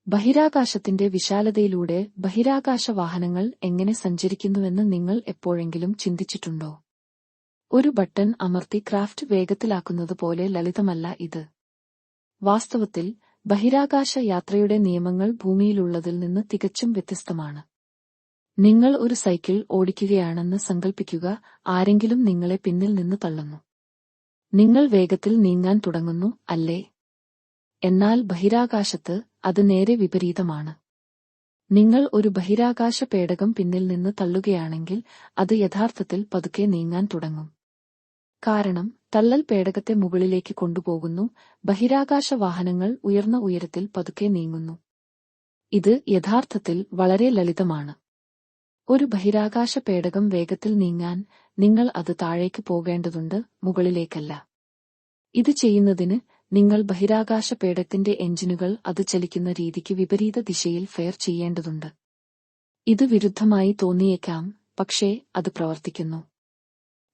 ബഹിരാകാശത്തിന്റെ വിശാലതയിലൂടെ ബഹിരാകാശ വാഹനങ്ങൾ എങ്ങനെ സഞ്ചരിക്കുന്നുവെന്ന് നിങ്ങൾ എപ്പോഴെങ്കിലും ചിന്തിച്ചിട്ടുണ്ടോ? ഒരു ബട്ടൺ അമർത്തി ക്രാഫ്റ്റ് വേഗത്തിലാക്കുന്നതുപോലെ ലളിതമല്ല ഇത്. വാസ്തവത്തിൽ ബഹിരാകാശ യാത്രയുടെ നിയമങ്ങൾ ഭൂമിയിലുള്ളതിൽ നിന്ന് തികച്ചും വ്യത്യസ്തമാണ്. നിങ്ങൾ ഒരു സൈക്കിൾ ഓടിക്കുകയാണെന്ന് സങ്കൽപ്പിക്കുക. ആരെങ്കിലും നിങ്ങളെ പിന്നിൽ നിന്ന് തള്ളുന്നു. നിങ്ങൾ വേഗത്തിൽ നീങ്ങാൻ തുടങ്ങുന്നു, അല്ലേ? എന്നാൽ ബഹിരാകാശത്ത് അത് നേരെ വിപരീതമാണ്. നിങ്ങൾ ഒരു ബഹിരാകാശ പേടകം പിന്നിൽ നിന്ന് തള്ളുകയാണെങ്കിൽ അത് യഥാർത്ഥത്തിൽ പതുക്കെ നീങ്ങാൻ തുടങ്ങും. കാരണം തള്ളൽ പേടകത്തെ മുകളിലേക്ക് കൊണ്ടുപോകുന്നു. ബഹിരാകാശ വാഹനങ്ങൾ ഉയർന്ന ഉയരത്തിൽ പതുക്കെ നീങ്ങുന്നു. ഇത് യഥാർത്ഥത്തിൽ വളരെ ലളിതമാണ്. ഒരു ബഹിരാകാശ പേടകം വേഗത്തിൽ നീങ്ങാൻ നിങ്ങൾ അത് താഴേക്ക് പോകേണ്ടതുണ്ട്, മുകളിലേക്കല്ല. ഇത് ചെയ്യുന്നതിന് നിങ്ങൾ ബഹിരാകാശ പേടകത്തിന്റെ എഞ്ചിനുകൾ അത് ചലിക്കുന്ന രീതിക്ക് വിപരീത ദിശയിൽ ഫെയർ ചെയ്യേണ്ടതുണ്ട്. ഇത് വിരുദ്ധമായി തോന്നിയേക്കാം, പക്ഷേ അത് പ്രവർത്തിക്കുന്നു.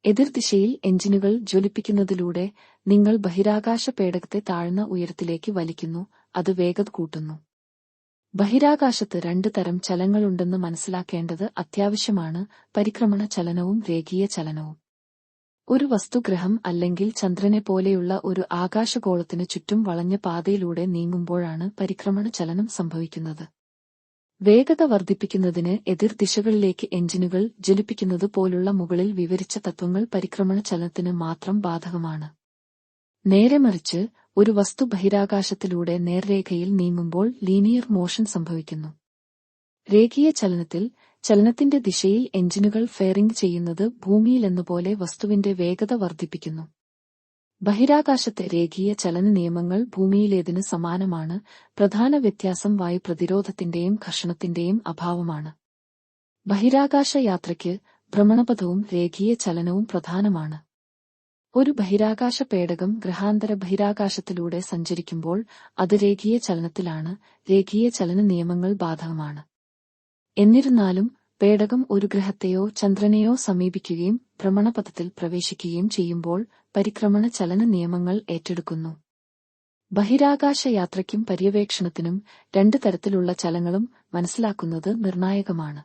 എതിർദിശയിൽ എഞ്ചിനുകൾ ജ്വലിപ്പിക്കുന്നതിലൂടെ നിങ്ങൾ ബഹിരാകാശ പേടകത്തെ താഴ്ന്ന ഉയരത്തിലേക്ക് വലിക്കുന്നു, അത് വേഗത കൂട്ടുന്നു. ബഹിരാകാശത്ത് 2 തരം ചലനങ്ങളുണ്ടെന്ന് മനസ്സിലാക്കേണ്ടത് അത്യാവശ്യമാണ്: പരിക്രമണ ചലനവും രേഖീയ ചലനവും. ഒരു വസ്തു ഗ്രഹം അല്ലെങ്കിൽ ചന്ദ്രനെപ്പോലെയുള്ള ഒരു ആകാശഗോളത്തിനു ചുറ്റും വളഞ്ഞ പാതയിലൂടെ നീങ്ങുമ്പോഴാണ് പരിക്രമണ ചലനം സംഭവിക്കുന്നത്. വേഗത വർദ്ധിപ്പിക്കുന്നതിന് എതിർ ദിശകളിലേക്ക് എഞ്ചിനുകൾ ജ്വലിപ്പിക്കുന്നത് പോലുള്ള മുകളിൽ വിവരിച്ച തത്വങ്ങൾ പരിക്രമണ ചലനത്തിന് മാത്രം ബാധകമാണ്. നേരെമറിച്ച് ഒരു വസ്തു ബഹിരാകാശത്തിലൂടെ നേർരേഖയിൽ നീങ്ങുമ്പോൾ ലീനിയർ മോഷൻ സംഭവിക്കുന്നു. രേഖീയ ചലനത്തിൽ ചലനത്തിന്റെ ദിശയിൽ എഞ്ചിനുകൾ ഫെയറിംഗ് ചെയ്യുന്നത് ഭൂമിയിലെന്നപോലെ വസ്തുവിന്റെ വേഗത വർദ്ധിപ്പിക്കുന്നു. ബഹിരാകാശത്തെ രേഖീയ ചലന നിയമങ്ങൾ ഭൂമിയിലേതിന് സമാനമാണ്. പ്രധാന വ്യത്യാസം വായു പ്രതിരോധത്തിന്റെയും ഘർഷണത്തിന്റെയും അഭാവമാണ്. ബഹിരാകാശ യാത്രയ്ക്ക് ഭ്രമണപഥവും രേഖീയ ചലനവും പ്രധാനമാണ്. ഒരു ബഹിരാകാശ പേടകം ഗ്രഹാന്തര ബഹിരാകാശത്തിലൂടെ സഞ്ചരിക്കുമ്പോൾ അത് രേഖീയ ചലനത്തിലാണ്. രേഖീയ ചലന നിയമങ്ങൾ ബാധകമാണ്. എന്നിരുന്നാലും പേടകം ഒരു ഗ്രഹത്തെയോ ചന്ദ്രനെയോ സമീപിക്കുകയും ഭ്രമണപഥത്തിൽ പ്രവേശിക്കുകയും ചെയ്യുമ്പോൾ പരിക്രമണ ചലന നിയമങ്ങൾ ഏറ്റെടുക്കുന്നു. ബഹിരാകാശ യാത്രയ്ക്കും പര്യവേക്ഷണത്തിനും 2 തരത്തിലുള്ള ചലനങ്ങളും മനസ്സിലാക്കുന്നത് നിർണായകമാണ്.